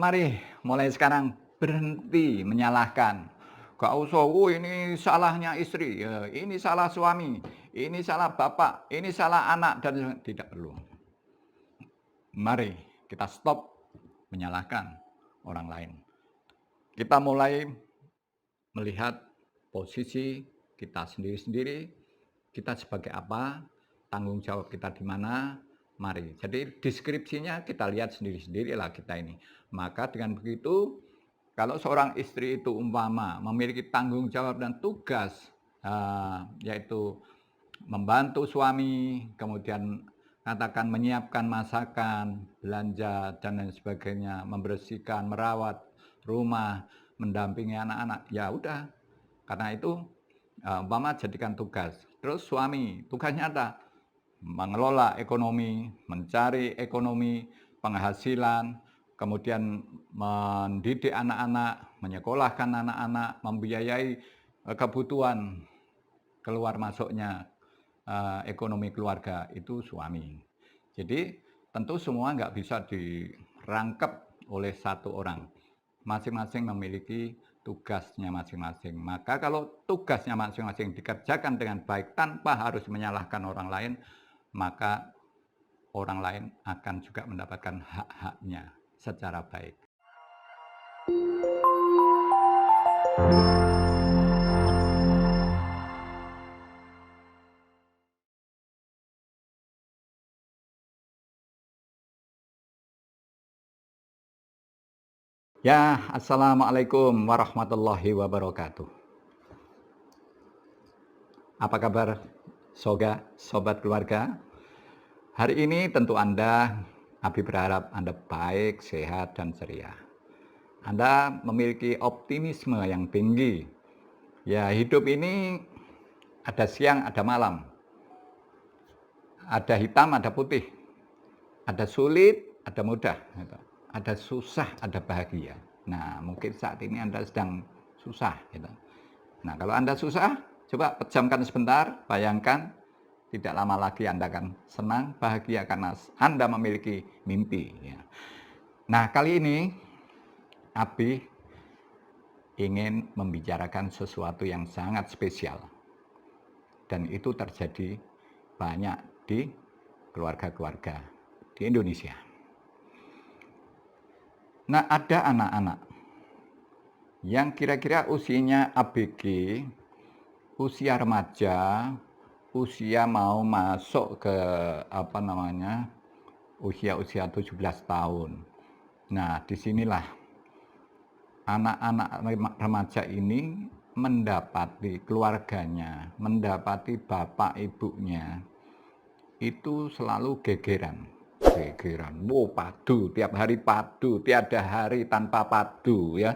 Mari mulai sekarang berhenti menyalahkan. Gak usah, oh ini salahnya istri, ya, ini salah suami, ini salah bapak, ini salah anak, dan tidak perlu. Mari kita stop menyalahkan orang lain. Kita mulai melihat posisi kita sendiri-sendiri, kita sebagai apa, tanggung jawab kita di mana, mari. Jadi deskripsinya kita lihat sendiri-sendirilah kita ini. Maka dengan begitu, kalau seorang istri itu umpama memiliki tanggung jawab dan tugas, yaitu membantu suami, kemudian katakan menyiapkan masakan, belanja, dan lain sebagainya, membersihkan, merawat rumah, mendampingi anak-anak, ya udah. Karena itu umpama jadikan tugas. Terus suami, tugasnya apa? Mengelola ekonomi, mencari ekonomi, penghasilan, kemudian mendidik anak-anak, menyekolahkan anak-anak, membiayai kebutuhan keluar masuknya ekonomi keluarga itu suami. Jadi tentu semua nggak bisa dirangkep oleh satu orang. Masing-masing memiliki tugasnya masing-masing. Maka kalau tugasnya masing-masing dikerjakan dengan baik tanpa harus menyalahkan orang lain, maka orang lain akan juga mendapatkan hak-haknya secara baik. Ya, assalamualaikum warahmatullahi wabarakatuh. Apa kabar, sobat keluarga? Hari ini tentu Abi berharap Anda baik, sehat, dan ceria. Anda memiliki optimisme yang tinggi. Ya, hidup ini ada siang, ada malam. Ada hitam, ada putih. Ada sulit, ada mudah. Ada susah, ada bahagia. Nah, mungkin saat ini Anda sedang susah. Nah, kalau Anda susah, coba pejamkan sebentar, bayangkan tidak lama lagi Anda akan senang, bahagia karena Anda memiliki mimpi. Nah, kali ini Abi ingin membicarakan sesuatu yang sangat spesial. Dan itu terjadi banyak di keluarga-keluarga di Indonesia. Nah, ada anak-anak yang kira-kira usianya ABG, usia remaja, usia mau masuk ke usia 17 tahun. Nah, disinilah anak-anak remaja ini mendapati keluarganya, mendapati bapak ibunya itu selalu gegeran. Wow, padu, tiap hari padu, tiada hari tanpa padu ya.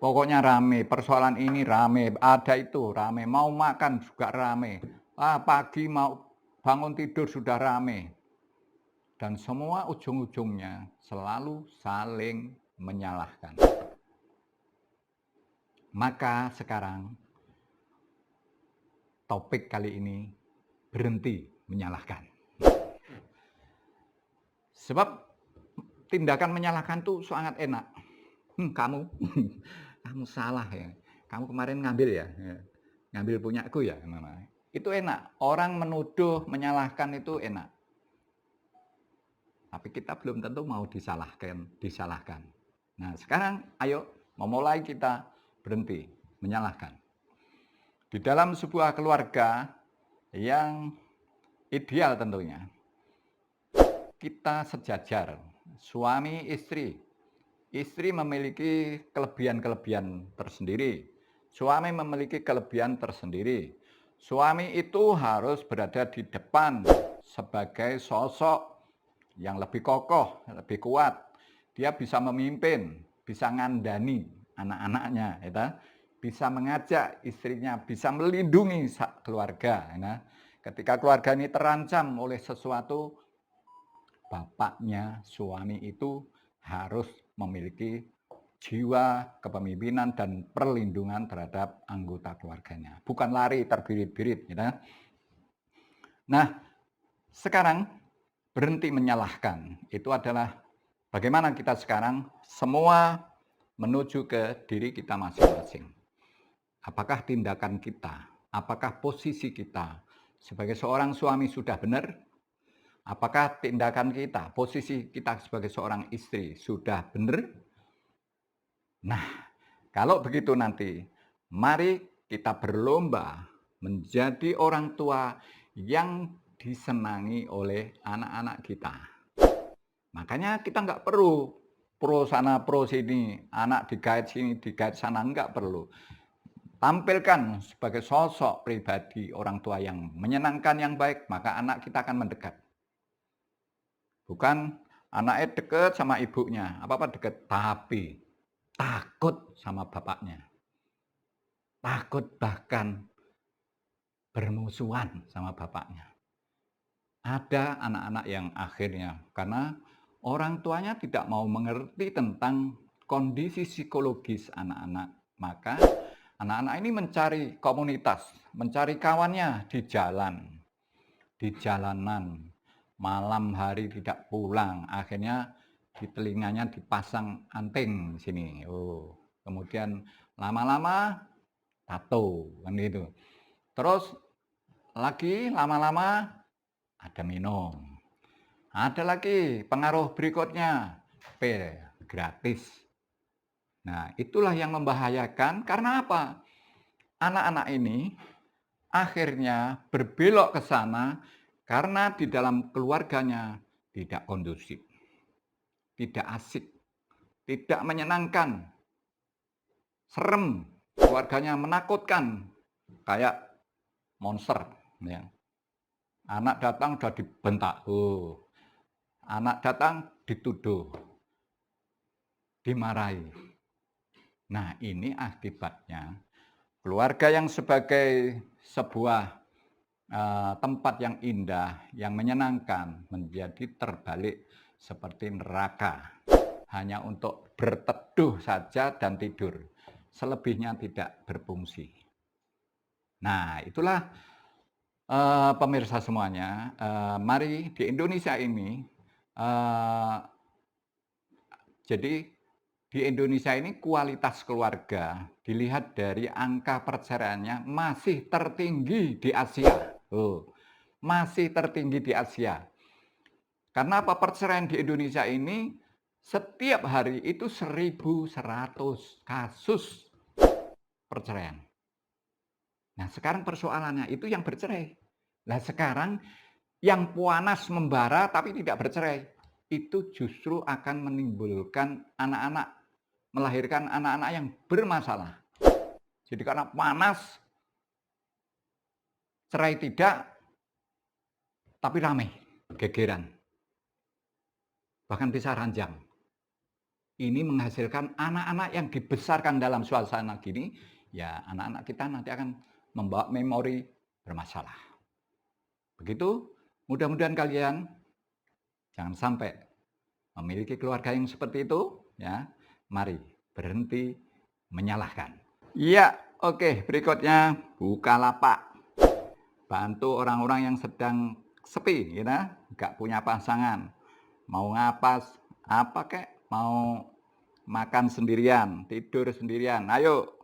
Pokoknya rame, persoalan ini rame, ada itu rame, mau makan juga rame. Pagi mau bangun tidur sudah rame. Dan semua ujung-ujungnya selalu saling menyalahkan. Maka sekarang topik kali ini berhenti menyalahkan. Sebab tindakan menyalahkan itu sangat enak. Kamu salah ya. Kamu kemarin ngambil ya. Ngambil punyaku ya. Itu enak. Orang menuduh, menyalahkan itu enak. Tapi kita belum tentu mau disalahkan. Nah, sekarang ayo memulai kita berhenti menyalahkan. Di dalam sebuah keluarga yang ideal tentunya, kita sejajar, suami istri. Istri memiliki kelebihan-kelebihan tersendiri. Suami memiliki kelebihan tersendiri. Suami itu harus berada di depan sebagai sosok yang lebih kokoh, lebih kuat. Dia bisa memimpin, bisa ngandani anak-anaknya, bisa mengajak istrinya, bisa melindungi keluarga. Ketika keluarga ini terancam oleh sesuatu, bapaknya, suami itu harus memiliki jiwa kepemimpinan dan perlindungan terhadap anggota keluarganya. Bukan lari terbirit-birit. Nah, sekarang berhenti menyalahkan. Itu adalah Bagaimana kita sekarang? Semua menuju ke diri kita masing-masing. Apakah tindakan kita, apakah posisi kita sebagai seorang suami sudah benar? Apakah tindakan kita, posisi kita sebagai seorang istri sudah benar? Nah, kalau begitu nanti, mari kita berlomba menjadi orang tua yang disenangi oleh anak-anak kita. Makanya kita nggak perlu pro sana, pro sini, anak digait sini, digait sana, nggak perlu. Tampilkan sebagai sosok pribadi orang tua yang menyenangkan, yang baik, maka anak kita akan mendekat. Bukan anaknya deket sama ibunya, apa-apa deket, tapi takut sama bapaknya. Takut bahkan bermusuhan sama bapaknya. Ada anak-anak yang akhirnya karena orang tuanya tidak mau mengerti tentang kondisi psikologis anak-anak, maka anak-anak ini mencari komunitas, mencari kawannya di jalan, di jalanan, malam hari tidak pulang, akhirnya di telinganya dipasang anting sini. Oh, kemudian lama-lama tato kan gitu. Terus lagi lama-lama ada minum. Ada lagi pengaruh berikutnya, pil gratis. Nah, itulah yang membahayakan karena apa? Anak-anak ini akhirnya berbelok ke sana karena di dalam keluarganya tidak kondusif, tidak asik, tidak menyenangkan, serem, keluarganya menakutkan, kayak monster. Ya. Anak datang sudah dibentak, anak datang dituduh, dimarahi. Nah, ini akibatnya keluarga yang sebagai sebuah tempat yang indah, yang menyenangkan, menjadi terbalik seperti neraka. Hanya untuk berteduh saja dan tidur. Selebihnya tidak berfungsi. Nah, itulah pemirsa semuanya, mari di Indonesia ini, jadi di Indonesia ini kualitas keluarga dilihat dari angka perceraiannya masih tertinggi di Asia. Masih tertinggi di Asia. Karena apa? Perceraian di Indonesia ini setiap hari itu 1.100 kasus perceraian. Nah, sekarang persoalannya itu yang bercerai. Nah, sekarang yang puanas membara tapi tidak bercerai, itu justru akan menimbulkan anak-anak, melahirkan anak-anak yang bermasalah. Jadi karena panas, cerai tidak, tapi ramai, gegeran. Bahkan bisa ranjang. Ini menghasilkan anak-anak yang dibesarkan dalam suasana gini, ya anak-anak kita nanti akan membawa memori bermasalah. Begitu, mudah-mudahan kalian jangan sampai memiliki keluarga yang seperti itu, ya. Mari berhenti menyalahkan. Iya, oke, berikutnya Bukalapak. Bantu orang-orang yang sedang sepi, ya, nggak punya pasangan. Mau ngapas, apa kek, mau makan sendirian, tidur sendirian. Ayo,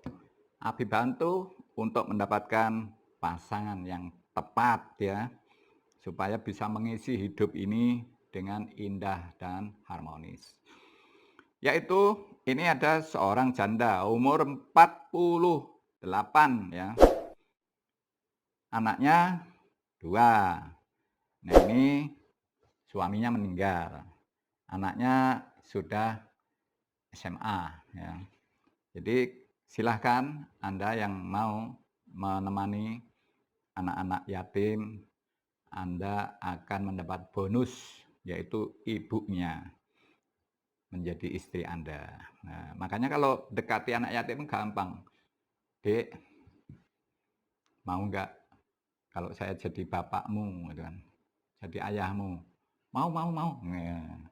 Abi bantu untuk mendapatkan pasangan yang tepat ya, supaya bisa mengisi hidup ini dengan indah dan harmonis. Yaitu ini ada seorang janda umur 48 ya. Anaknya 2. Nah, ini suaminya meninggal. Anaknya sudah SMA ya. Jadi silahkan Anda yang mau menemani anak-anak yatim, Anda akan mendapat bonus, yaitu ibunya menjadi istri Anda. Nah, makanya kalau dekati anak yatim gampang. Dek, mau nggak kalau saya jadi bapakmu, gitu kan, jadi ayahmu? Mau, mau, mau. Nah,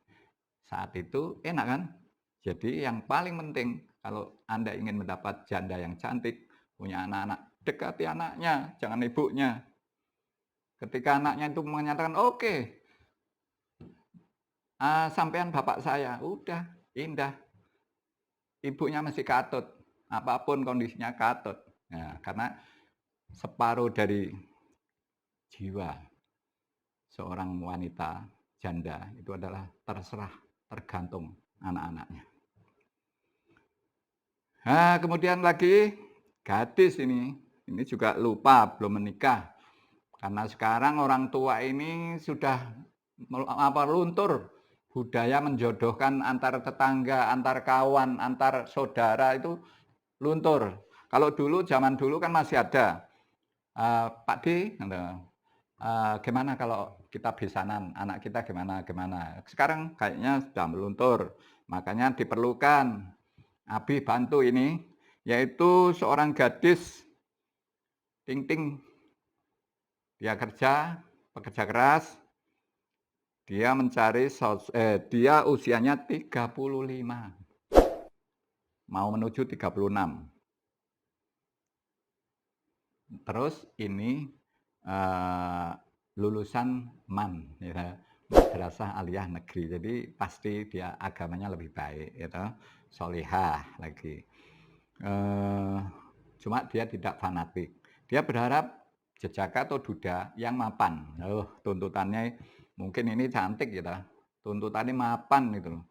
saat itu enak kan? Jadi yang paling penting kalau Anda ingin mendapat janda yang cantik, punya anak-anak, dekati anaknya, jangan ibunya. Ketika anaknya itu menyatakan, oke, Sampean bapak saya, udah indah, ibunya mesti katut, apapun kondisinya katut. Nah, karena separuh dari jiwa seorang wanita janda itu adalah terserah, tergantung anak-anaknya. Nah, kemudian lagi gadis ini juga lupa belum menikah. Karena sekarang orang tua ini sudah luntur budaya menjodohkan antar tetangga, antar kawan, antar saudara itu luntur. Kalau dulu, zaman dulu kan masih ada, "Pak D, gimana kalau kita besanan, anak kita gimana gimana." Sekarang kayaknya sudah meluntur, makanya diperlukan, Abi bantu ini, yaitu seorang gadis, ting ting, dia kerja, pekerja keras, dia usianya 35, mau menuju 36. Terus ini, eee, lulusan MAN ya, Madrasah Aliyah Negeri. Jadi pasti dia agamanya lebih baik gitu, sholihah lagi. Cuma dia tidak fanatik. Dia berharap jejaka atau duda yang mapan. Tuntutannya mungkin ini cantik gitu, tuntutannya mapan gitu loh.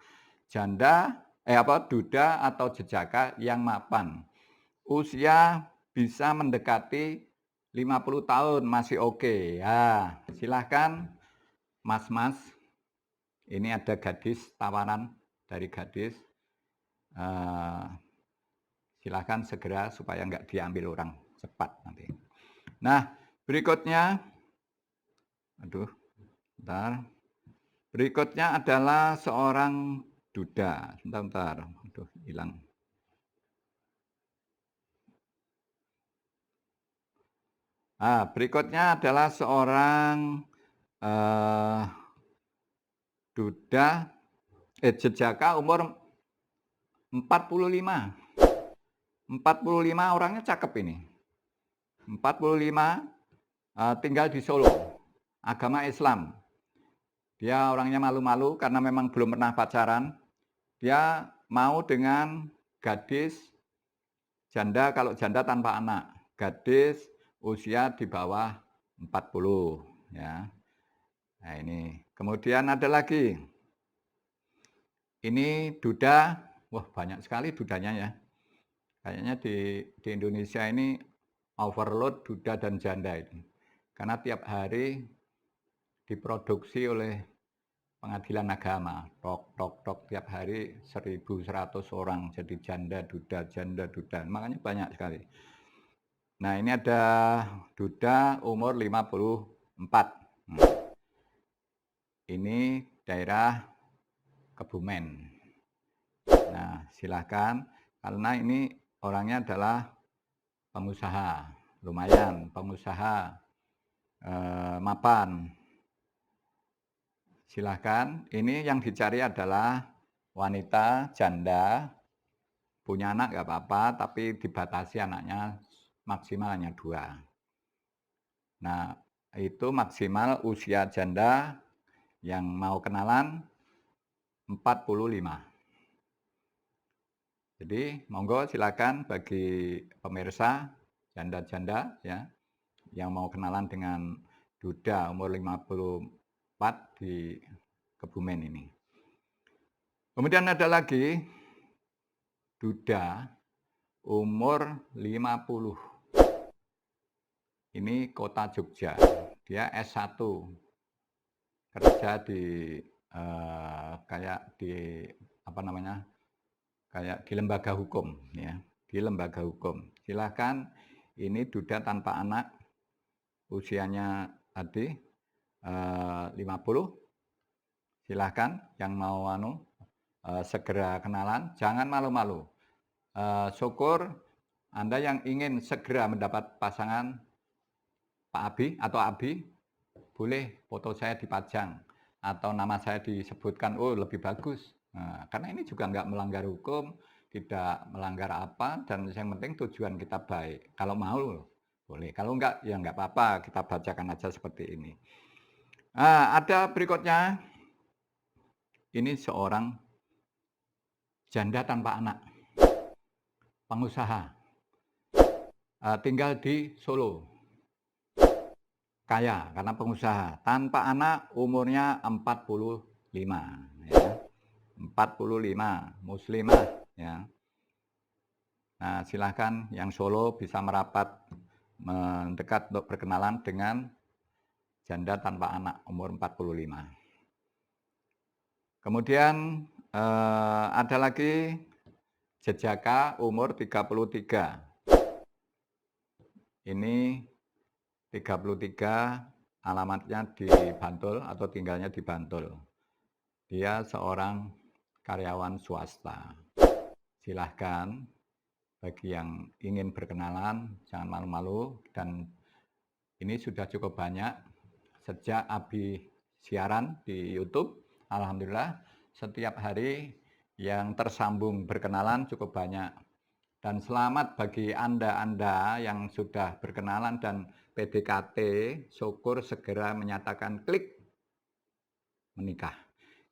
Duda atau jejaka yang mapan. Usia bisa mendekati 50 tahun masih oke. Ya, silahkan Mas-mas, ini ada gadis, tawaran dari gadis, eee, silahkan segera supaya nggak diambil orang cepat nanti. Nah, berikutnya, aduh, bentar. Berikutnya adalah seorang duda. Bentar, aduh, hilang. Berikutnya adalah seorang eh, duda, jejaka umur 45. 45 orangnya cakep ini. 45, tinggal di Solo, agama Islam. Dia orangnya malu-malu karena memang belum pernah pacaran. Dia mau dengan gadis janda, kalau janda tanpa anak. Gadis usia di bawah 40 ya. Nah ini. Kemudian ada lagi. Ini duda, wah banyak sekali dudanya ya. Kayaknya di Indonesia ini overload duda dan janda ini. Karena tiap hari diproduksi oleh pengadilan agama, tok tok tok tiap hari 1.100 orang jadi janda duda, makanya banyak sekali. Nah ini ada duda umur 54. Ini daerah Kebumen. Nah silahkan, karena ini orangnya adalah pengusaha, lumayan pengusaha, mapan. Silahkan, ini yang dicari adalah wanita janda, punya anak nggak apa-apa, tapi dibatasi anaknya maksimal hanya 2. Nah, itu maksimal usia janda yang mau kenalan 45. Jadi monggo silakan bagi pemirsa janda-janda ya yang mau kenalan dengan duda umur 54 di Kebumen ini. Kemudian ada lagi duda umur 50. Ini kota Jogja. Dia S1. Kerja di kayak di apa namanya? Kayak di lembaga hukum ya, di lembaga hukum. Silakan, ini duda tanpa anak, usianya tadi 50. Silahkan yang mau segera kenalan, jangan malu-malu. Syukur Anda yang ingin segera mendapat pasangan Pak Abi atau Abi, boleh foto saya dipajang atau nama saya disebutkan, oh lebih bagus. Nah, karena ini juga nggak melanggar hukum, tidak melanggar apa, dan yang penting tujuan kita baik. Kalau mau boleh, kalau enggak ya nggak apa-apa, kita bacakan aja seperti ini. Ada berikutnya, ini seorang janda tanpa anak, pengusaha, tinggal di Solo, kaya karena pengusaha, tanpa anak, umurnya 45, ya, 45, muslimah, ya. Nah, silahkan yang Solo bisa merapat mendekat untuk berkenalan dengan janda tanpa anak umur 45. Kemudian ada lagi Jejaka umur 33. Ini 33, alamatnya di Bantul atau tinggalnya di Bantul. Dia seorang karyawan swasta. Silahkan bagi yang ingin berkenalan, jangan malu-malu, dan ini sudah cukup banyak sejak Abi siaran di YouTube. Alhamdulillah setiap hari yang tersambung berkenalan cukup banyak. Dan selamat bagi Anda-Anda yang sudah berkenalan dan PDKT, syukur segera menyatakan klik menikah.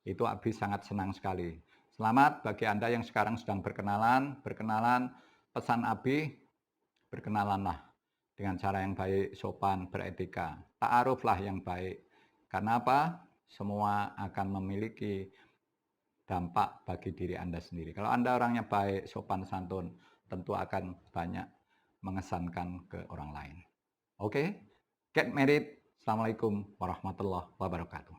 Itu Abi sangat senang sekali. Selamat bagi Anda yang sekarang sedang berkenalan, pesan Abi, berkenalanlah dengan cara yang baik, sopan, beretika. Ta'aruflah yang baik. Karena apa? Semua akan memiliki dampak bagi diri Anda sendiri. Kalau Anda orangnya baik, sopan, santun, tentu akan banyak mengesankan ke orang lain. Oke? Get married. Assalamualaikum warahmatullahi wabarakatuh.